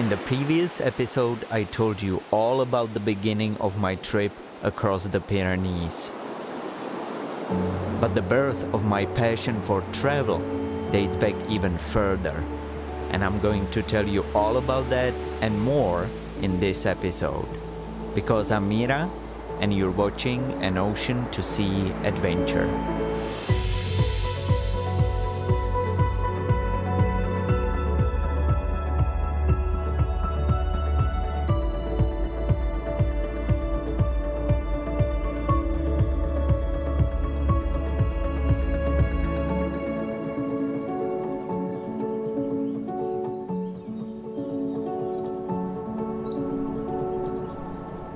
In the previous episode, I told you all about the beginning of my trip across the Pyrenees. But the birth of my passion for travel dates back even further, and I'm going to tell you all about that and more in this episode. Because I'm Mira, and you're watching an Ocean to Sea adventure.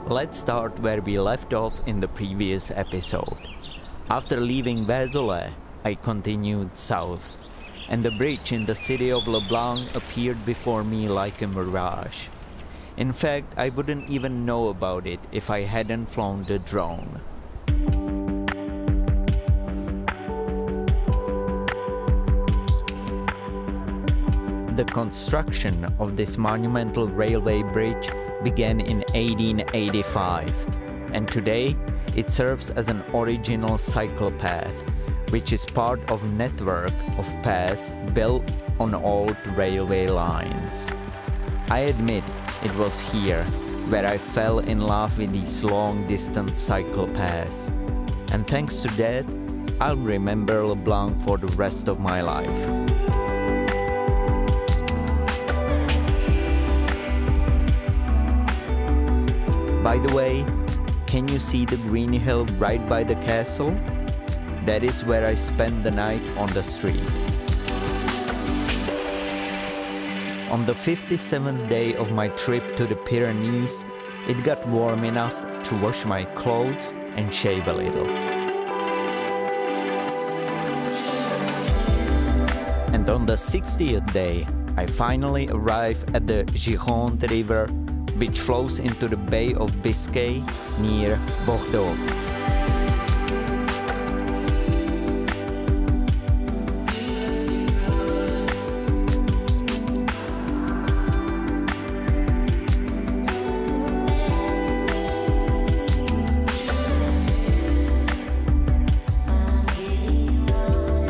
Let's start where we left off in the previous episode. After leaving Vézelay, I continued south, and the bridge in the city of Blanc appeared before me like a mirage. In fact, I wouldn't even know about it if I hadn't flown the drone. The construction of this monumental railway bridge began in 1885, and today it serves as an original cycle path, which is part of a network of paths built on old railway lines. I admit it was here where I fell in love with these long-distance cycle paths, and thanks to that, I'll remember Blanc for the rest of my life. By the way, can you see the green hill right by the castle? That is where I spent the night on the street. On the 57th day of my trip to the Pyrenees, it got warm enough to wash my clothes and shave a little. And on the 60th day, I finally arrived at the Gironde river, which flows into the Bay of Biscay near Bordeaux.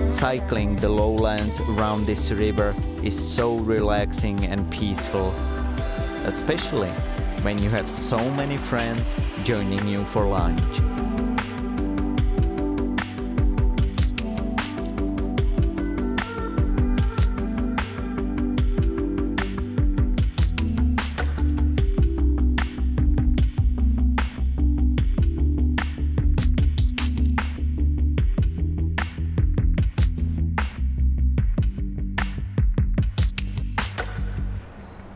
Cycling the lowlands around this river is so relaxing and peaceful, especially when you have so many friends joining you for lunch.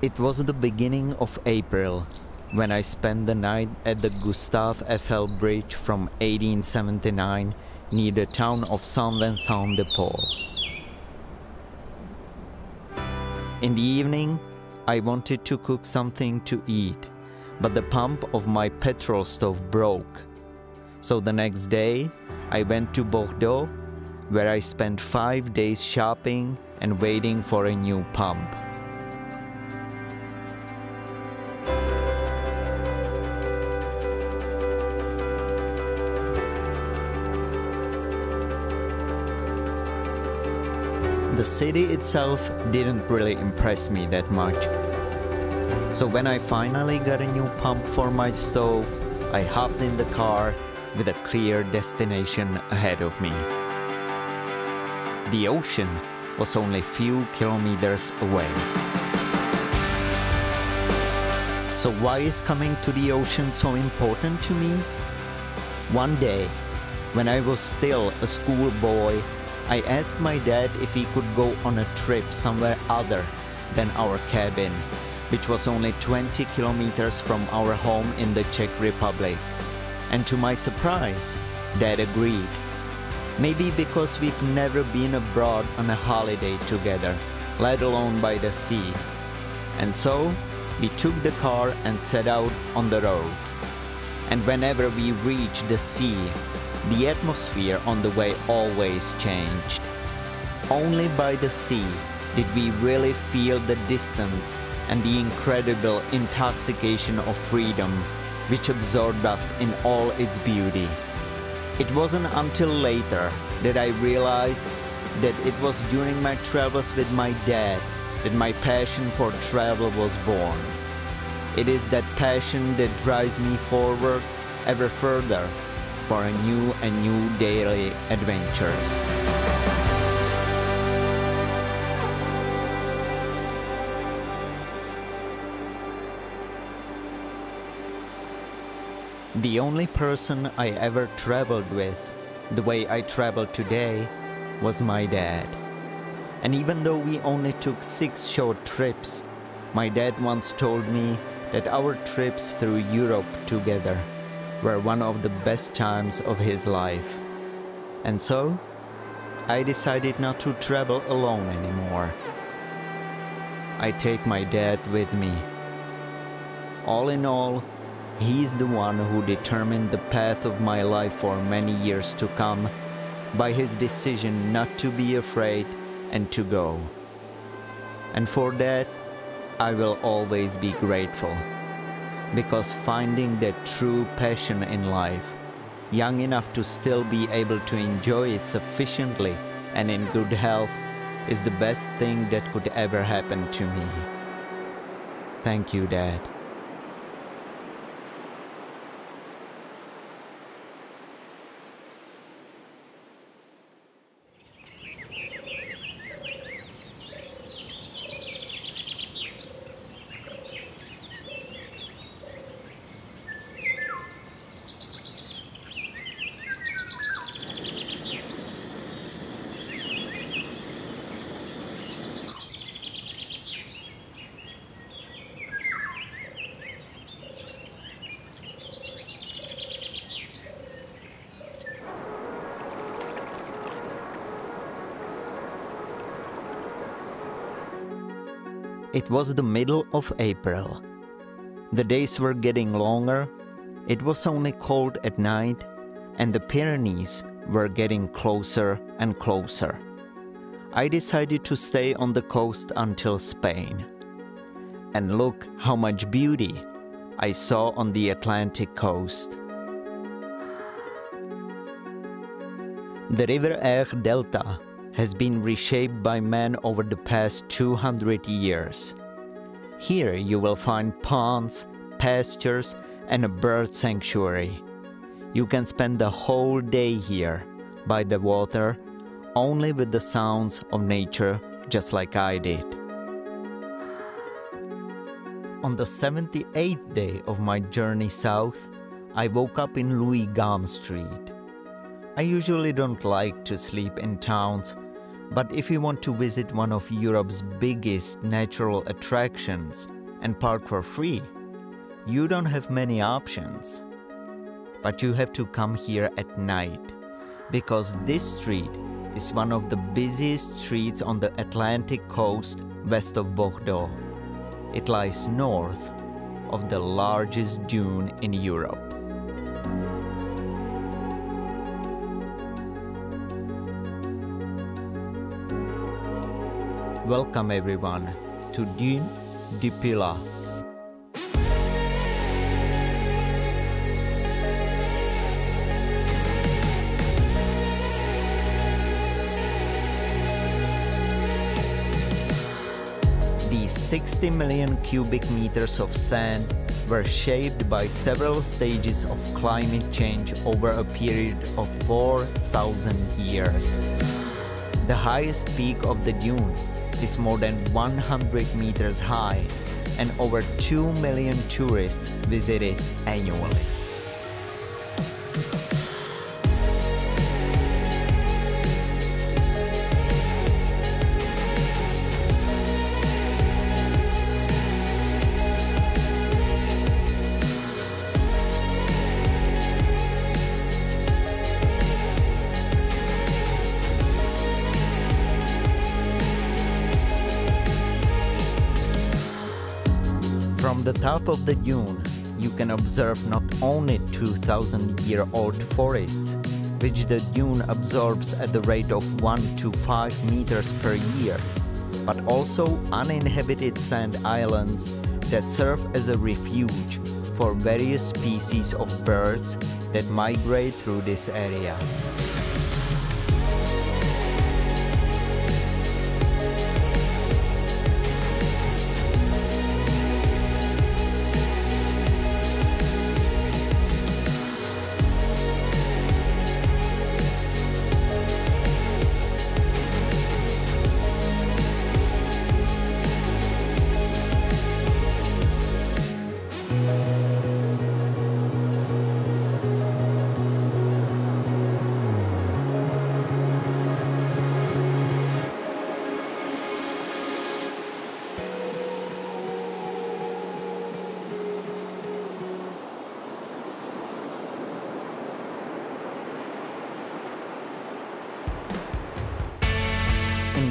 It was the beginning of April when I spent the night at the Gustave Eiffel Bridge from 1879 near the town of Saint-Vincent-de-Paul. In the evening, I wanted to cook something to eat, but the pump of my petrol stove broke. So the next day, I went to Bordeaux, where I spent 5 days shopping and waiting for a new pump. The city itself didn't really impress me that much. So when I finally got a new pump for my stove, I hopped in the car with a clear destination ahead of me. The ocean was only a few kilometers away. So why is coming to the ocean so important to me? One day, when I was still a schoolboy, I asked my dad if he could go on a trip somewhere other than our cabin, which was only 20 kilometers from our home in the Czech Republic. And to my surprise, Dad agreed. Maybe because we've never been abroad on a holiday together, let alone by the sea. And so, we took the car and set out on the road. And whenever we reached the sea, the atmosphere on the way always changed. Only by the sea did we really feel the distance and the incredible intoxication of freedom which absorbed us in all its beauty. It wasn't until later that I realized that it was during my travels with my dad that my passion for travel was born. It is that passion that drives me forward ever further for a new daily adventures. The only person I ever traveled with, the way I travel today, was my dad. And even though we only took 6 short trips, my dad once told me that our trips through Europe together were one of the best times of his life. And so, I decided not to travel alone anymore. I take my dad with me. All in all, he's the one who determined the path of my life for many years to come by his decision not to be afraid and to go. And for that, I will always be grateful, because finding that true passion in life, young enough to still be able to enjoy it sufficiently and in good health, is the best thing that could ever happen to me. Thank you, Dad. It was the middle of April. The days were getting longer, it was only cold at night, and the Pyrenees were getting closer and closer. I decided to stay on the coast until Spain. And look how much beauty I saw on the Atlantic coast. The River Aire Delta has been reshaped by man over the past 200 years. Here you will find ponds, pastures, and a bird sanctuary. You can spend the whole day here, by the water, only with the sounds of nature, just like I did. On the 78th day of my journey south, I woke up in Louis Gamme Street. I usually don't like to sleep in towns, but if you want to visit one of Europe's biggest natural attractions and park for free, you don't have many options. But you have to come here at night, because this street is one of the busiest streets on the Atlantic coast west of Bordeaux. It lies north of the largest dune in Europe. Welcome everyone to Dune de Pilat. These 60 million cubic meters of sand were shaped by several stages of climate change over a period of 4,000 years. The highest peak of the dune is more than 100 meters high, and over 2 million tourists visit it annually. From the top of the dune, you can observe not only 2,000-year-old forests, which the dune absorbs at the rate of 1 to 5 meters per year, but also uninhabited sand islands that serve as a refuge for various species of birds that migrate through this area.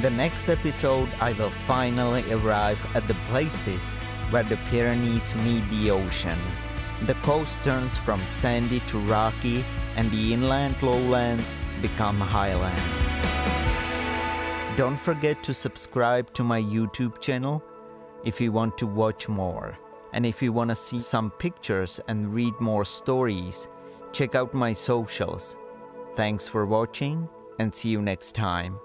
In the next episode, I will finally arrive at the places where the Pyrenees meet the ocean. The coast turns from sandy to rocky, and the inland lowlands become highlands. Don't forget to subscribe to my YouTube channel if you want to watch more. And if you want to see some pictures and read more stories, check out my socials. Thanks for watching and see you next time.